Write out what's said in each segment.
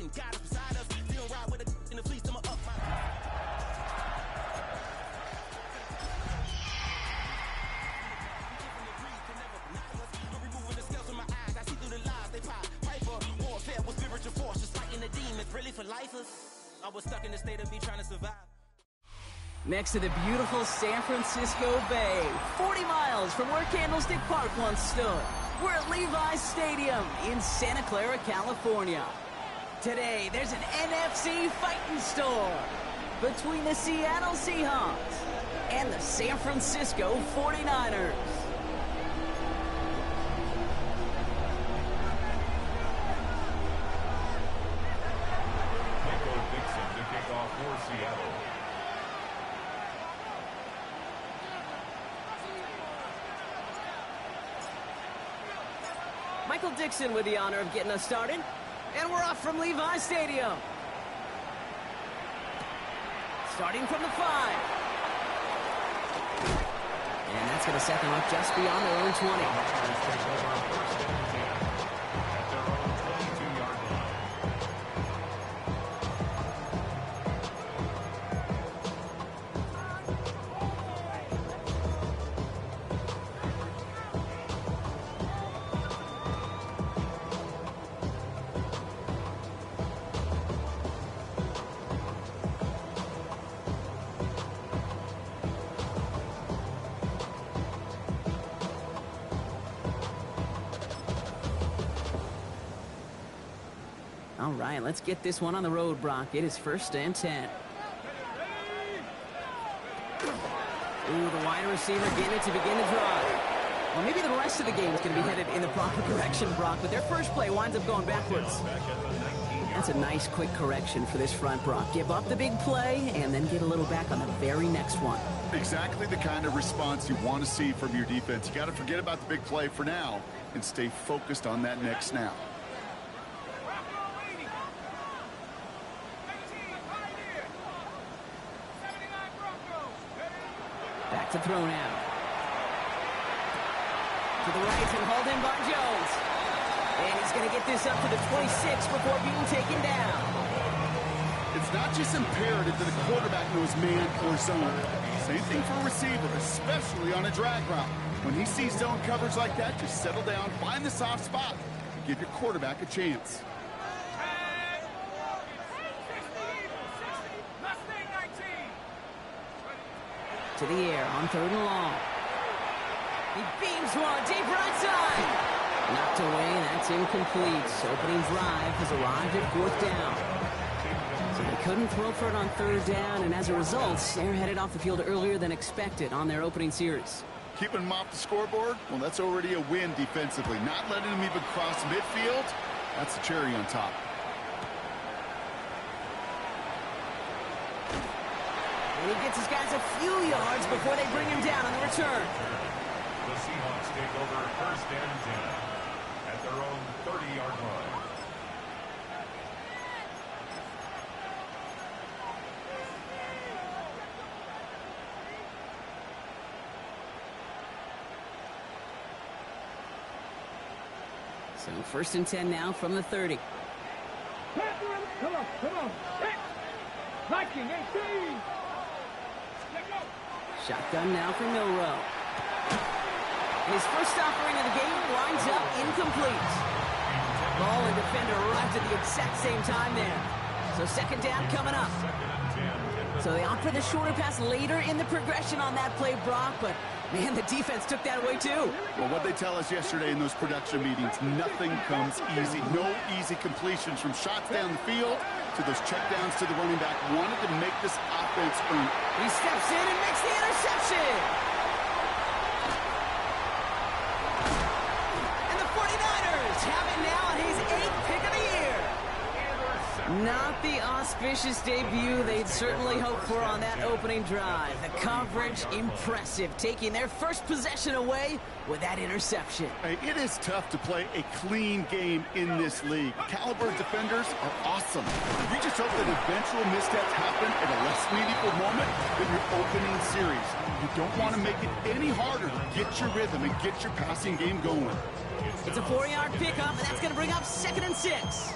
protection. God is beside us. We don't ride with a in the fleece. I'ma up my. I'm removing the scales from my eyes. I see through the lies they pop. Piper, warfare with spiritual force. Just fighting the demons. Really for lifers. I was stuck in the state of me trying to survive. Next to the beautiful San Francisco Bay, 40 miles from where Candlestick Park once stood. We're at Levi's Stadium in Santa Clara, California. Today, there's an NFC fighting store between the Seattle Seahawks and the San Francisco 49ers. Michael Dixon to kick off for Seattle. Michael Dixon with the honor of getting us started. And we're off from Levi's Stadium. Starting from the 5. And that's going to set them up just beyond their own 20. All right, let's get this one on the road, Brock. It is 1st and 10. Ooh, the wide receiver getting it to begin the drive. Well, maybe the rest of the game is going to be headed in the proper direction, Brock, but their first play winds up going backwards. That's a nice, quick correction for this front, Brock. Give up the big play and then get a little back on the very next one. Exactly the kind of response you want to see from your defense. You got to forget about the big play for now and stay focused on that next snap. Back to throw now. To the right and hauled in by Jones. And he's going to get this up to the 26 before being taken down. It's not just imperative that a quarterback knows man or zone. Same thing for a receiver, especially on a drag route. When he sees zone coverage like that, just settle down, find the soft spot, and give your quarterback a chance. To the air on 3rd and long. He beams one deep right side. Knocked away, that's incomplete. Opening drive has arrived at 4th down. So they couldn't throw for it on 3rd down, and as a result, they're headed off the field earlier than expected on their opening series. Keeping them off the scoreboard, well, that's already a win defensively. Not letting them even cross midfield, that's the cherry on top. And he gets his guys a few yards before they bring him down on the return. The Seahawks take over 1st and 10 at their own 30-yard line. So 1st and 10 now from the 30. Come on. Viking 18. Shotgun now for Milrow. His first offering of the game winds up incomplete. Ball and defender arrived at the exact same time there. So 2nd down coming up. So they opt for the shorter pass later in the progression on that play, Brock, but man, the defense took that away too. Well, what they tell us yesterday in those production meetings, nothing comes easy. No easy completions from shots down the field to those checkdowns to the running back. Wanted to make this offense earn. He steps in and makes the interception. And the 49ers have it now on his 8th pick of the year. Not the auspicious debut they'd certainly hoped for on that opening drive. The coverage, impressive, taking their first possession away with that interception. Hey, it is tough to play a clean game in this league. Caliber defenders are awesome. You just hope that eventual missteps happen at a less meaningful moment than your opening series. You don't want to make it any harder to get your rhythm and get your passing game going. It's a 4-yard pickup, and that's going to bring up 2nd and 6.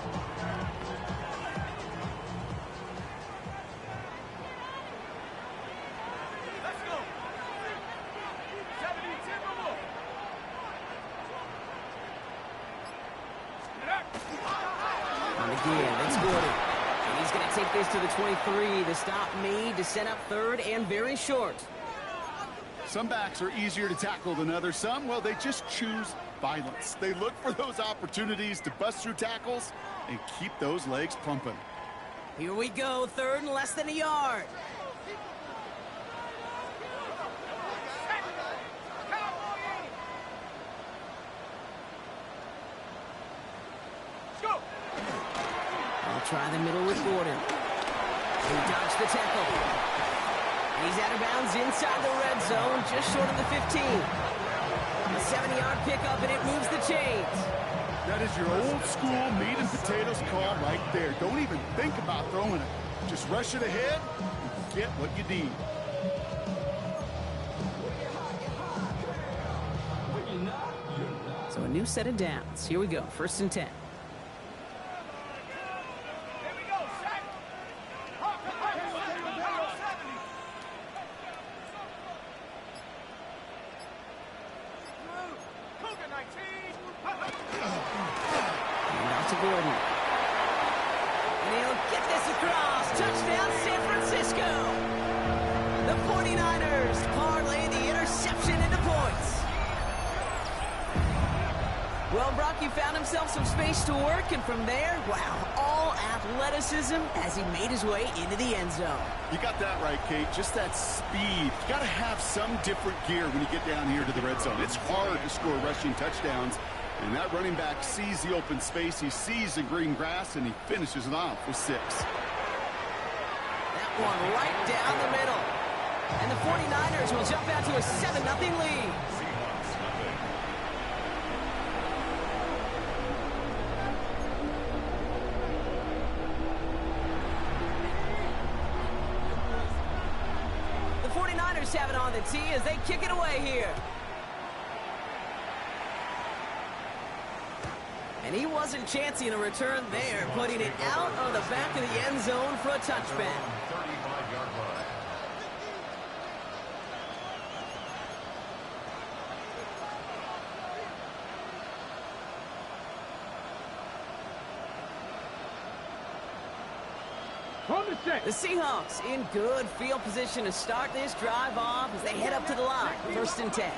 this to the 23. The stop made to set up third and very short. Some backs are easier to tackle than others. Some, well, they just choose violence. They look for those opportunities to bust through tackles and keep those legs pumping. Here we go, third and less than a yard. I'll try the middle with Gordon. He dodged the tackle. He's out of bounds inside the red zone, just short of the 15. A 7-yard pickup, and it moves the chains. That is your old school meat and potatoes call right there. Don't even think about throwing it. Just rush it ahead and get what you need. So a new set of downs. Here we go, 1st and 10. Gordon. And he'll get this across. Touchdown, San Francisco. The 49ers parlay the interception into points. Well, Brock, he found himself some space to work, and from there, wow, all athleticism as he made his way into the end zone. You got that right, Kate. Just that speed. You got to have some different gear when you get down here to the red zone. It's hard to score rushing touchdowns. And that running back sees the open space, he sees the green grass, and he finishes it off with 6. That one right down the middle. And the 49ers will jump out to a 7-0 lead. The 49ers have it on the tee as they kick it away here. And he wasn't chancing a return there, putting it out on the back of the end zone for a touchback. 35-yard line. The Seahawks in good field position to start this drive off as they head up to the line. 1st and 10.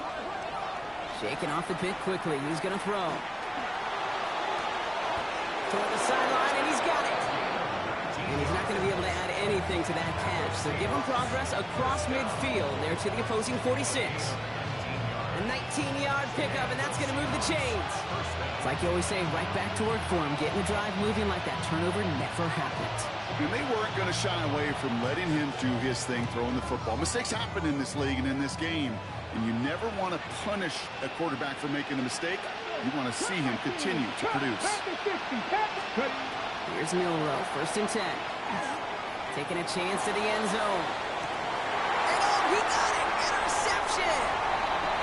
Shaking off the pit quickly. He's going to throw. Toward the sideline, and he's got it. And he's not going to be able to add anything to that catch. So give him progress across midfield there to the opposing 46. A 19-yard pickup, and that's going to move the chains. It's like you always say, right back to work for him. Getting the drive moving like that turnover never happened. And they weren't going to shy away from letting him do his thing, throwing the football. Mistakes happen in this league and in this game. And you never want to punish a quarterback for making a mistake. You want to see him continue to produce. Here's Milroe, 1st and 10. Taking a chance to the end zone. And oh, he got it! Interception!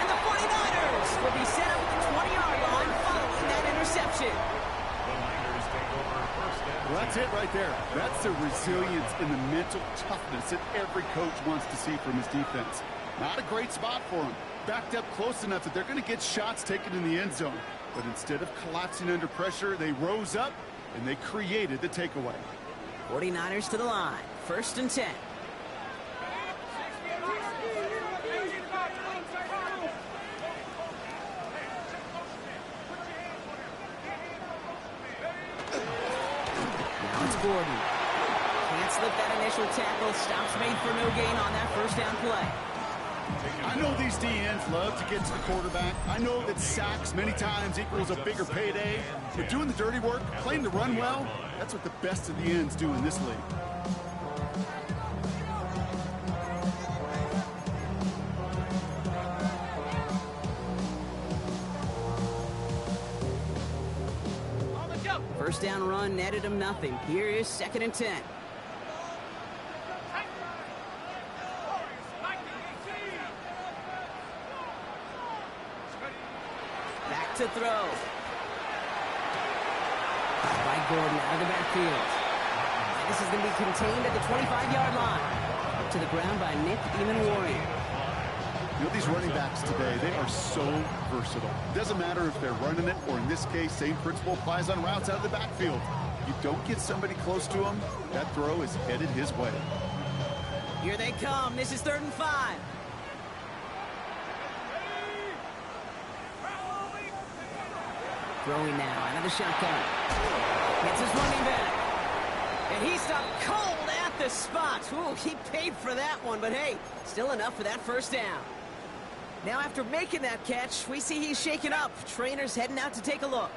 And the 49ers will be set up at the 20-yard line following that interception. The Niners take over 1st and 10. Well, that's it right there. That's the resilience and the mental toughness that every coach wants to see from his defense. Not a great spot for him. Backed up close enough that they're going to get shots taken in the end zone. But instead of collapsing under pressure, they rose up and they created the takeaway. 49ers to the line. 1st and 10. Now it's Gordon. Can't slip that initial tackle. Stops made for no gain on that 1st down play. I know these DNs love to get to the quarterback. I know that sacks many times equals a bigger payday. But doing the dirty work, playing the run well, that's what the best of the ends do in this league. First down run netted him nothing. Here is 2nd and 10. Back to throw. By Gordon out of the backfield. And this is going to be contained at the 25-yard line. Up to the ground by Nick Eamon-Warrior. You know, these running backs today, they are so versatile. It doesn't matter if they're running it, or in this case, same principle applies on routes out of the backfield. You don't get somebody close to him, that throw is headed his way. Here they come. This is 3rd and 5. Throwing now out of the shotgun. Gets his running back. And he stopped cold at the spot. Ooh, he paid for that one, but hey, still enough for that first down. Now after making that catch, we see he's shaken up. Trainer's heading out to take a look.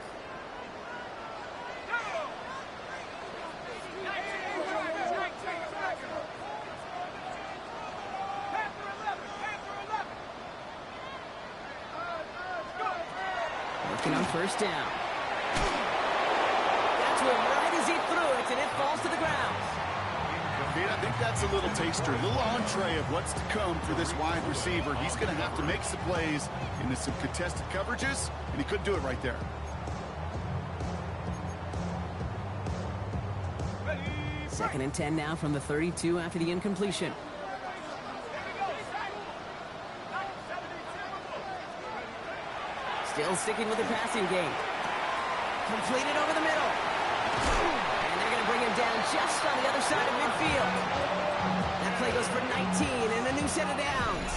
Working on first down. That's where right as he threw it, and it falls to the ground. I think that's a little taster, a little entree of what's to come for this wide receiver. He's going to have to make some plays into some contested coverages, and he couldn't do it right there. Second and 10 now from the 32 after the incompletion. Still sticking with the passing game. Completed over the middle. And they're going to bring him down just on the other side of midfield. That play goes for 19 and a new set of downs.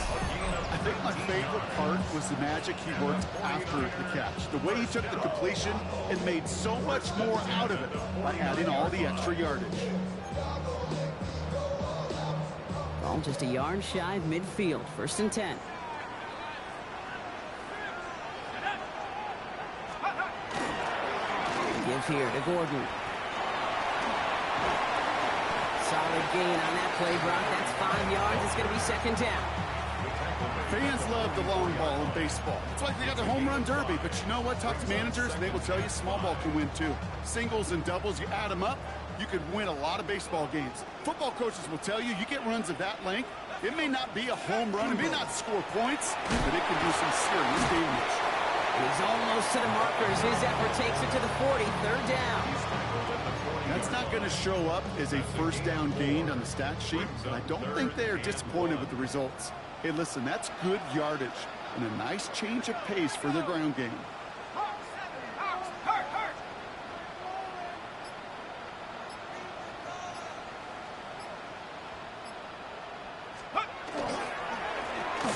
I think my favorite part was the magic he worked after the catch. The way he took the completion and made so much more out of it by adding all the extra yardage. Ball just a yard shy of midfield. 1st and 10. Give here to Gordon. Solid gain on that play, Brock. That's 5 yards. It's going to be 2nd down. Fans love the long ball in baseball. It's like they got the home run derby, but you know what? Talk to managers, and they will tell you small ball can win too. Singles and doubles, you add them up, you could win a lot of baseball games. Football coaches will tell you, you get runs of that length, it may not be a home run, it may not score points, but it can do some serious damage. He's almost to the markers. His effort takes it to the 40. 3rd down. That's not going to show up as a first down gain on the stat sheet, but I don't think they are disappointed with the results. Hey, listen, that's good yardage and a nice change of pace for their ground game.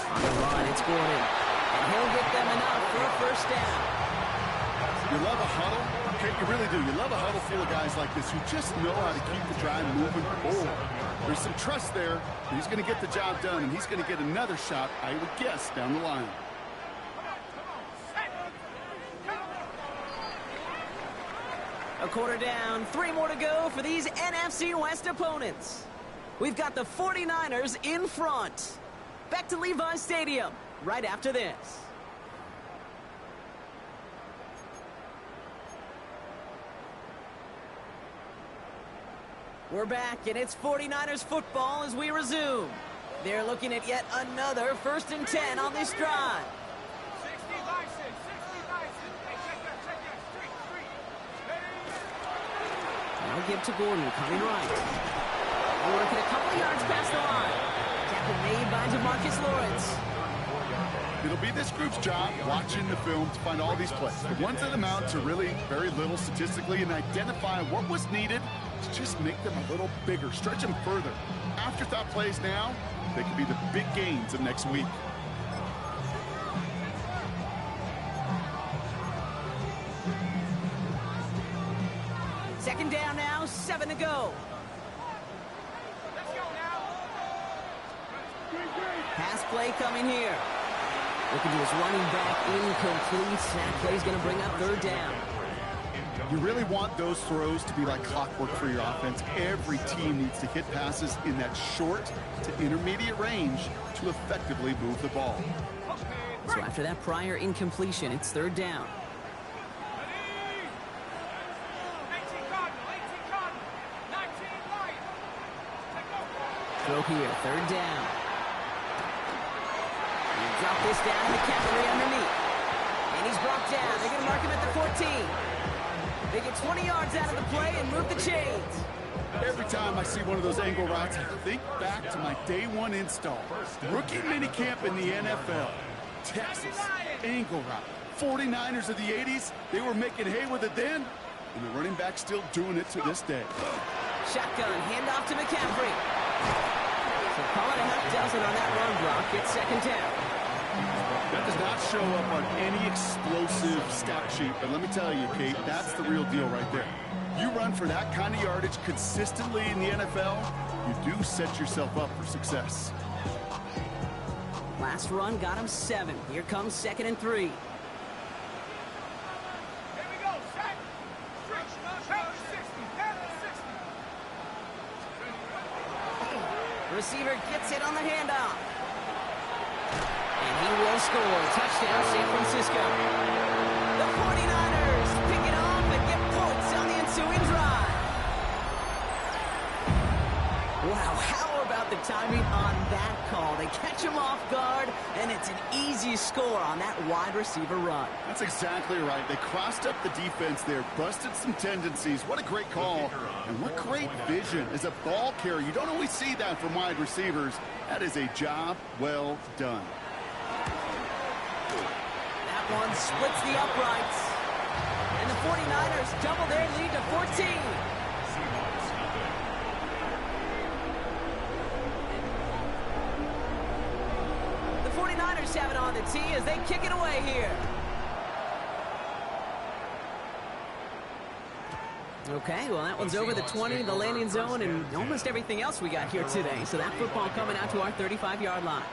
On the run, it's Gordon. And he'll get them enough for a first down. You love a huddle? Okay, you really do. You love a huddle full of guys like this who just know how to keep the drive moving forward. There's some trust there. He's going to get the job done, and he's going to get another shot, I would guess, down the line. A quarter down, 3 more to go for these NFC West opponents. We've got the 49ers in front. Back to Levi's Stadium right after this. We're back, and it's 49ers football as we resume. They're looking at yet another 1st and 10 on this drive. 60 license, 60 license. Hey, check that, street. Now give to Gordon, coming right. We're working a couple yards past the line. Tackle made by DeMarcus Lawrence. It'll be this group's job watching the film to find all these plays. The ones that amount to really very little statistically and identify what was needed to just make them a little bigger, stretch them further. Afterthought plays now, they could be the big gains of next week. Second down now, 7 to go. Let's go now. Pass play coming here. Looking to his running back, incomplete. That play's going to bring up 3rd down. You really want those throws to be like clockwork for your offense. Every team needs to hit passes in that short to intermediate range to effectively move the ball. So after that prior incompletion, it's 3rd down. 18 Cardinal, 19 Lion. Throw here, 3rd down. Drop this down, McCaffrey underneath. And he's brought down. They're going to mark him at the 14. They get 20 yards out of the play and move the chains. Every time I see one of those angle routes, I think back to my day 1 install. Rookie minicamp in the NFL. Texas, angle route. 49ers of the 80s, they were making hay with it then. And the running back still doing it to this day. Shotgun, handoff to McCaffrey. So call it a half dozen on that run block. It's second down. That does not show up on any explosive stat sheet, but let me tell you, Kate, that's the real deal right there. You run for that kind of yardage consistently in the NFL, you do set yourself up for success. Last run got him 7. Here comes 2nd and 3. Here we go, set. Stretch, pass to 60, pass to 60. Receiver gets it on the handoff. And he will score. Touchdown, San Francisco. The 49ers pick it off and get points on the ensuing drive. Wow, how about the timing on that call? They catch him off guard, and it's an easy score on that wide receiver run. That's exactly right. They crossed up the defense there, busted some tendencies. What a great call, and what great vision. As a ball carrier, you don't always see that from wide receivers. That is a job well done. That one splits the uprights. And the 49ers double their lead to 14. Seahawks nothing. The 49ers have it on the tee as they kick it away here. Okay, well, that one's over the 20, the landing zone, and almost everything else we got here today. So that football coming out to our 35-yard line.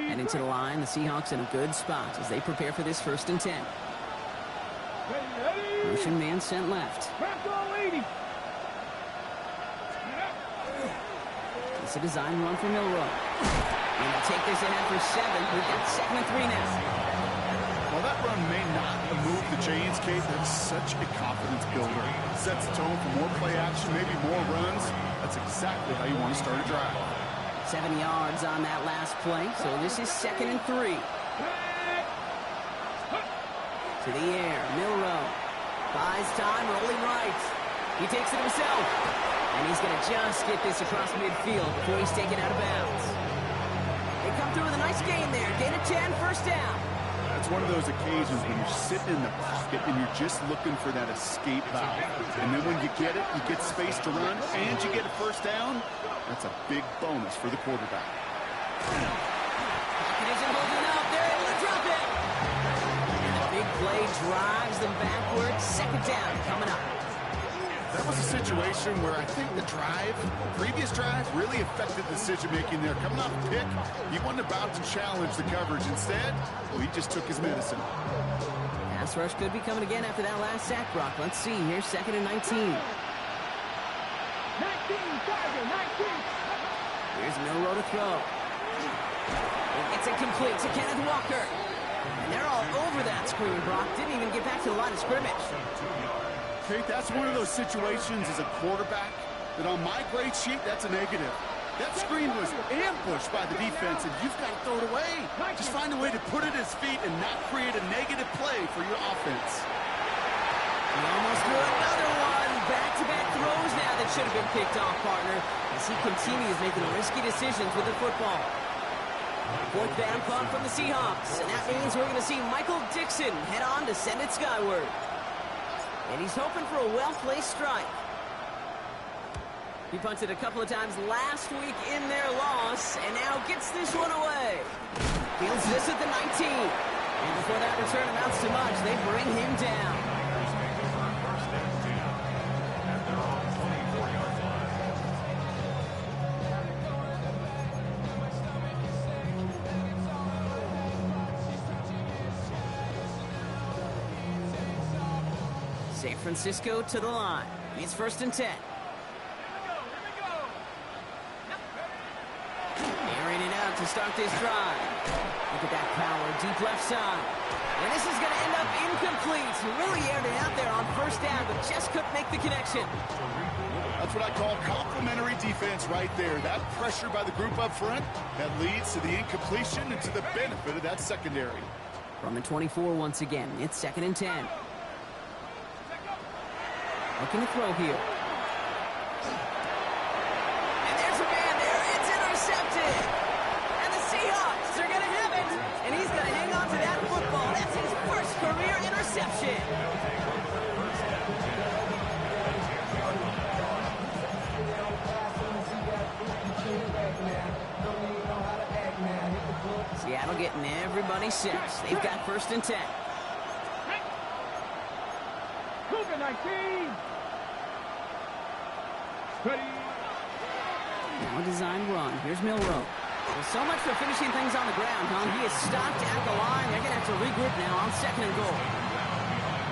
Heading to the line, the Seahawks in a good spot as they prepare for this 1st and 10. Motion man sent left. It's a design run for Milroe. And they'll take this ahead for 7. We've got 2nd and 3 now. While that run may not move the chains, Kate, that's such a confidence builder. Sets the tone for more play action, maybe more runs. That's exactly how you want to start a drive. 7 yards on that last play, so this is 2nd and 3. To the air, Milroe. Buys time, rolling right. He takes it himself. And he's going to just get this across midfield before he's taken out of bounds. They come through with a nice gain there. Gain of 10, 1st down. That's one of those occasions when you're sitting in the pocket and you're just looking for that escape valve. And then when you get it, you get space to run, and you get a 1st down. That's a big bonus for the quarterback. Pocket isn't holding up. They're able to drop it. And the big play drives them backwards. 2nd down coming up. That was a situation where I think the previous drive, really affected decision-making there. Coming off a pick, he wasn't about to challenge the coverage. Instead, well, he just took his medicine. Pass rush could be coming again after that last sack, Brock. Let's see. Here's 2nd and 19. 19, Tiger, 19. Here's Milroe to throw. It's incomplete to Kenneth Walker. And they're all over that screen, Brock. Didn't even get back to the line of scrimmage. Kate, that's one of those situations as a quarterback that on my grade sheet, that's a negative. That screen was ambushed by the defense, and you've got to throw it away. Just find a way to put it at his feet and not create a negative play for your offense. He almost threw another one. Back-to-back throws now that should have been picked off, partner, as he continues making risky decisions with the football. 4th down punt from the Seahawks, and that means we're going to see Michael Dixon head on to send it skyward. And he's hoping for a well-placed strike. He punted a couple of times last week in their loss, and now gets this one away. Fields this at the 19. And before that return amounts to much, they bring him down. First and 10 at their own 24-yard line. San Francisco to the line. It's 1st and 10. Airing it out to start this drive. Look at that power, deep left side. And this is going to end up incomplete. Really aired it out there on 1st down, but just couldn't make the connection. That's what I call complementary defense right there. That pressure by the group up front, that leads to the incompletion and to the benefit of that secondary. From the 24 once again, it's 2nd and 10. Looking to throw here. And there's a man there. It's intercepted. And the Seahawks are going to have it. And he's going to hang on to that football. That's his first career interception. Seattle getting everybody set. They've got 1st and 10. Cougar 19. Ready. Now a design run. Here's Milroe. Well, so much for finishing things on the ground, huh? He is stopped at the line. They're going to have to regroup now on 2nd and goal.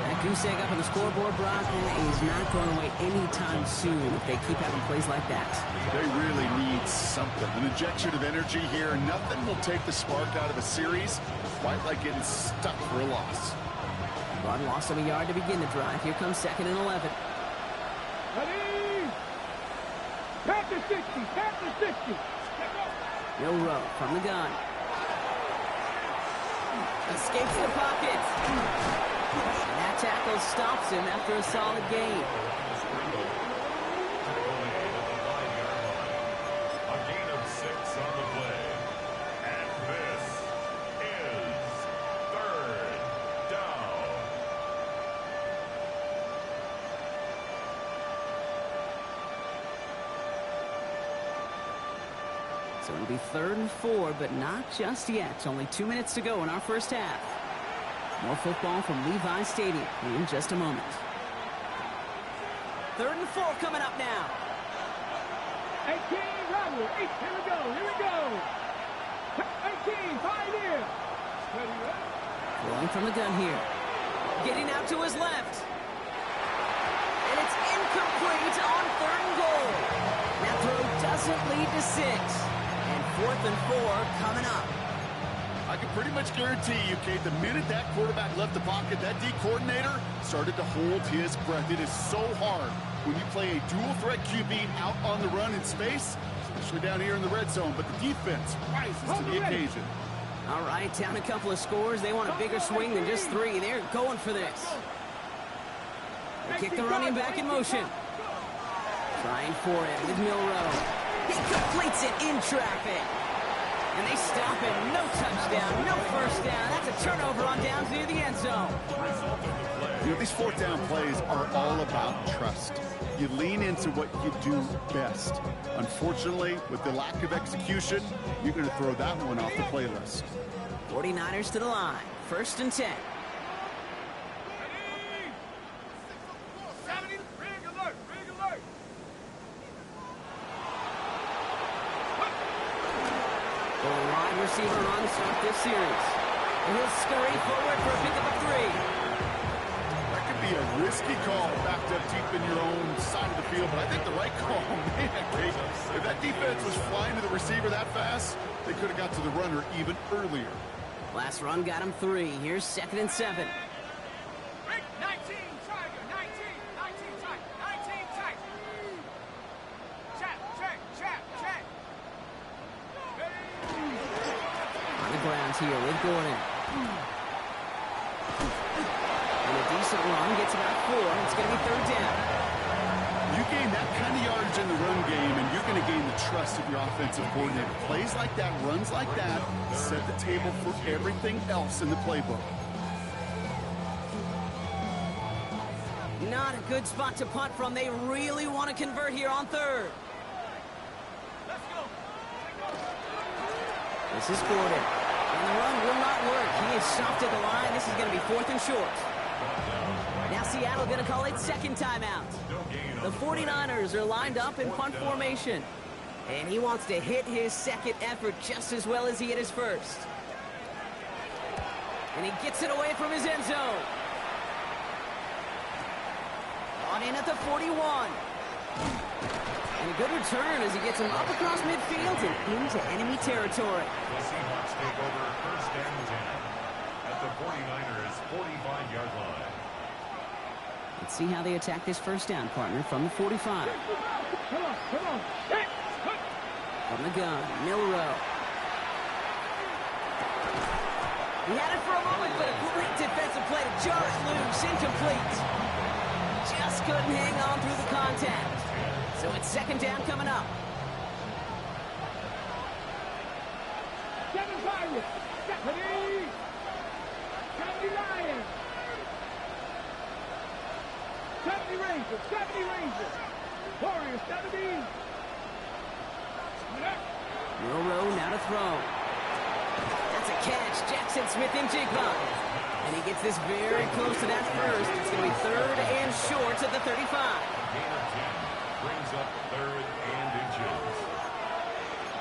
That goose egg up on the scoreboard, Brock, is not going away anytime soon if they keep having plays like that. They really need something. An injection of energy here. Nothing will take the spark out of a series quite like getting stuck for a loss. Rod lost of a yard to begin the drive. Here comes 2nd and 11. Ready. Panther 60. Panther 60. Milroe from the gun. Escapes the pocket. And that tackle stops him after a solid gain. A gain of 6 on the play. And this is 3rd down. So it'll be 3rd and 4, but not just yet. It's only 2 minutes to go in our first half. More football from Levi Stadium in just a moment. 3rd and 4 coming up now. 18, Robert. Here we go. Here we go. 18, Pioneer. Ready, ready. Rolling from the gun here. Getting out to his left. And it's incomplete on 3rd and goal. That throw doesn't lead to 6. And 4th and 4 coming up. I can pretty much guarantee you, Kate, the minute that quarterback left the pocket, that D coordinator started to hold his breath. It is so hard when you play a dual threat QB out on the run in space, especially down here in the red zone, but the defense rises to the occasion. All right, down a couple of scores. They want a bigger swing than just 3. They're going for this. They kick the running back in motion. Trying for it with Milroe. He completes it in traffic. And they stop it. No touchdown, no first down. That's a turnover on downs near the end zone. You know, these 4th down plays are all about trust. You lean into what you do best. Unfortunately, with the lack of execution, you're going to throw that one off the playlist. 49ers to the line. 1st and 10. 70, rig alert, rig alert. The wide receiver run to start this series. And he'll scurry forward for a pickup of 3. That could be a risky call backed up deep in your own side of the field, but I think the right call, man, Kate, if that defense was flying to the receiver that fast, they could have got to the runner even earlier. Last run got him 3. Here's 2nd and 7. Rig 19, Tiger, 19, 19, tight, 19, tight. Check, check, check, check. On the ground here with Gordon. And a decent run gets about 4. It's going to be 3rd down. You gain that kind of yardage in the run game, and you're going to gain the trust of your offensive coordinator. Plays like that, runs like that, set the table for everything else in the playbook. Not a good spot to punt from. They really want to convert here on 3rd. Let's go. This is Gordon. And the run will not work. He is soft at the line. This is going to be 4th and short. Now Seattle going to call it 2nd timeout. The 49ers are lined up in punt formation. And he wants to hit his 2nd effort just as well as he hit his 1st. And he gets it away from his end zone. On in at the 41. And a good return as he gets him up across midfield and into enemy territory. The Seahawks take over 1st and 10 at the 49ers 45-yard line. Let's see how they attack this 1st down, partner, from the 45. Come on. Hey, From the gun, Milroe. He had it for a moment, but a great defensive play to jar it loose. Incomplete. Just couldn't hang on through the contact. So it's second down coming up. 7 Pirates. 70. 70 Lions. 70 Rangers. 70 Rangers. Warriors 70. Milroe now to throw. That's a catch. Jackson Smith-Njigba. And he gets this very close to that first. It's going to be third and short at the 35. Gain of 10 brings up third and inches.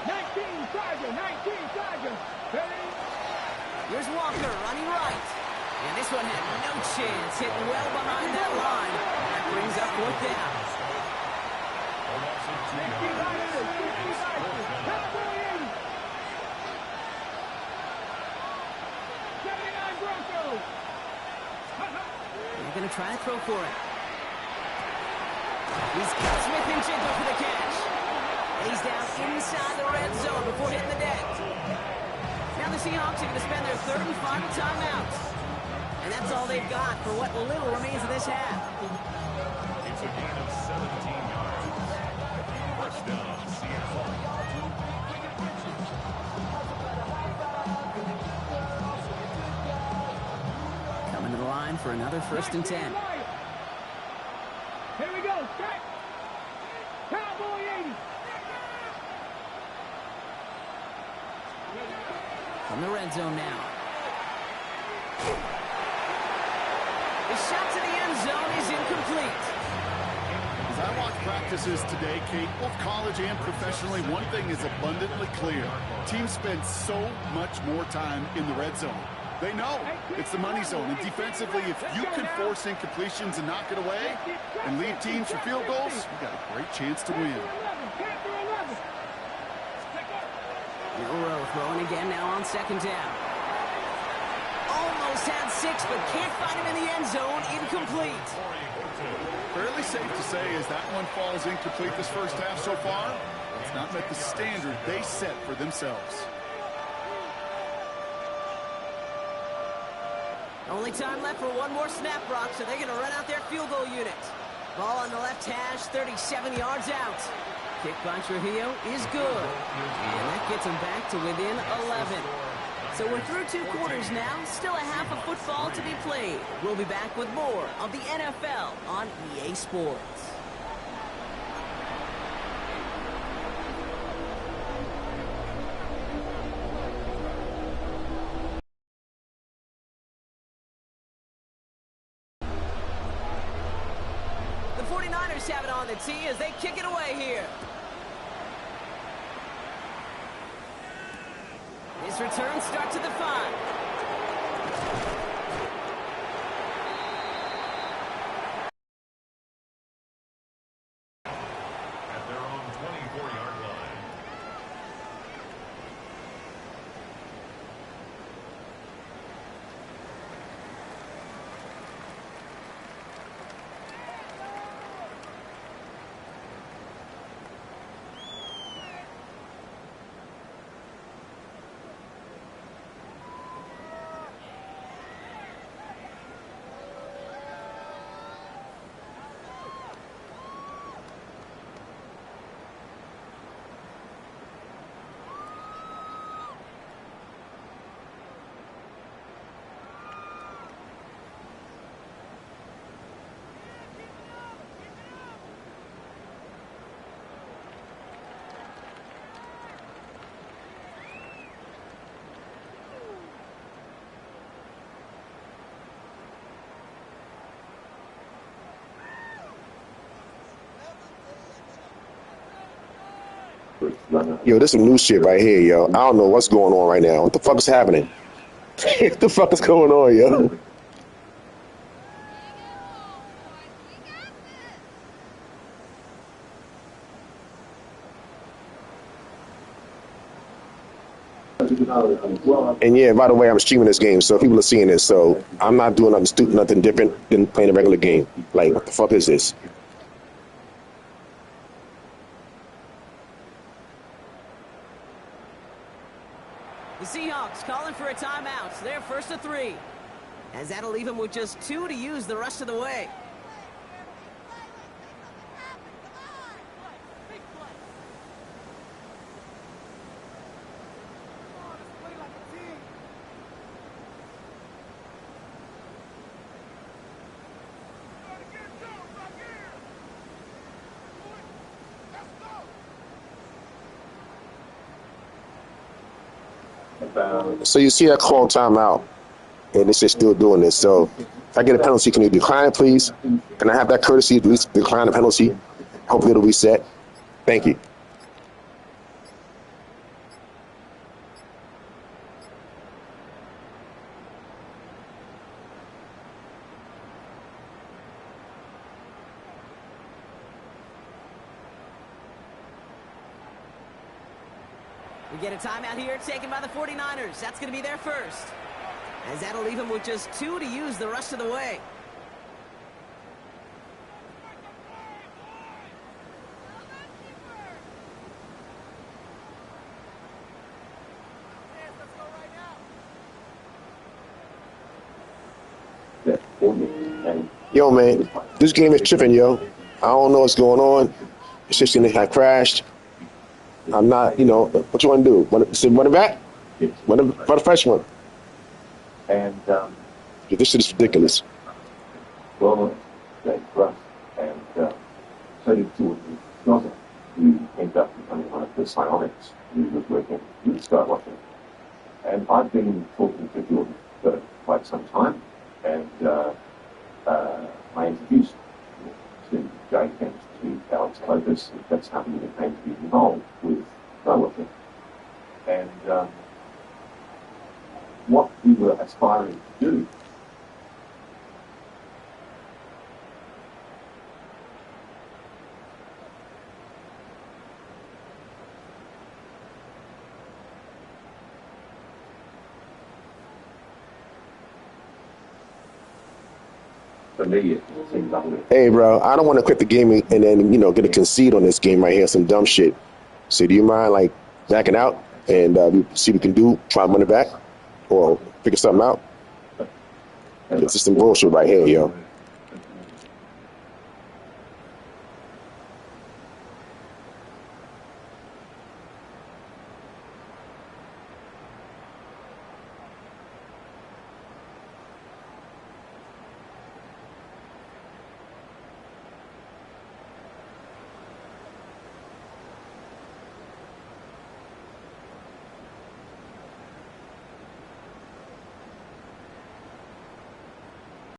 19 Tiger. 19 Tiger. 30. Here's Walker running right. And this one had no chance, hitting well behind that line. That brings up fourth down. A loss of 2 60 yards. Riders. 60 It's Riders. fourth down. Cowboy 80. 79 Broncos. They're going to try to throw for it. He's got Smith-Njigba for the catch. And he's down inside the red zone before hitting the deck. Now the Seahawks are going to spend their third and final timeout. And that's all they've got for what little remains of this half. It's a gain of 17 yards. First down, Seattle. Coming to the line for another first and 10. Here we go. Set. Cowboy 80. From the red zone now. The shot to the end zone is incomplete. As I watch practices today, Kate, both college and professionally, one thing is abundantly clear. Teams spend so much more time in the red zone. They know it's the money zone. And defensively, if you can force incompletions and knock it away and lead teams for field goals, you got a great chance to win. Milroe throwing again now on second down. Almost had 6, but can't find him in the end zone. Incomplete. Fairly safe to say as that one falls incomplete this first half so far, it's not met the standard they set for themselves. Only time left for one more snap, Brock, so they're going to run out their field goal unit. Ball on the left hash, 37 yards out. Kick by Trujillo is good. And that gets them back to within 11. So we're through 2 quarters now. Still a half of football to be played. We'll be back with more of the NFL on EA Sports. The 49ers have it on the tee as they kick it away here. His return starts at the 5. At their own 24-yard line. Yo, this some new shit right here, yo. I don't know what's going on right now. What the fuck is happening? What the fuck is going on, yo? And yeah, by the way, I'm streaming this game, so people are seeing this. So I'm not doing nothing stupid, nothing different than playing a regular game. Like, what the fuck is this? The Seahawks Coach calling for a timeout. They're first to 3. As that'll leave him with just 2 to use the rest of the way. So you see that call timeout, and it's just still doing this. So if I get a penalty, can you decline it, please? Can I have that courtesy to decline the penalty? Hopefully it'll reset. Thank you. We get a timeout here taken by the 49ers. That's going to be their first. As that'll leave him with just 2 to use the rest of the way. Yo, man, this game is tripping, yo. I don't know what's going on. It's just going to have crashed. I'm not, what you want to do? Run it back? Run it for the fresh one. And This shit is ridiculous. well, for us, and so did Jordan Johnson, who ended up becoming one of the psionics who was working with Skywatcher. And I've been talking to Jordan for quite some time, and I introduced to Jay Kent, to Alex Clovis, and that's how he came to be involved with Skywatcher. And what we were aspiring to do for me, it seems like Hey, bro, I don't want to quit the game and then, get a concede on this game right here, some dumb shit. So do you mind, backing out and see what we can do, try to run it back or figure something out? It's just some bullshit right here, yo.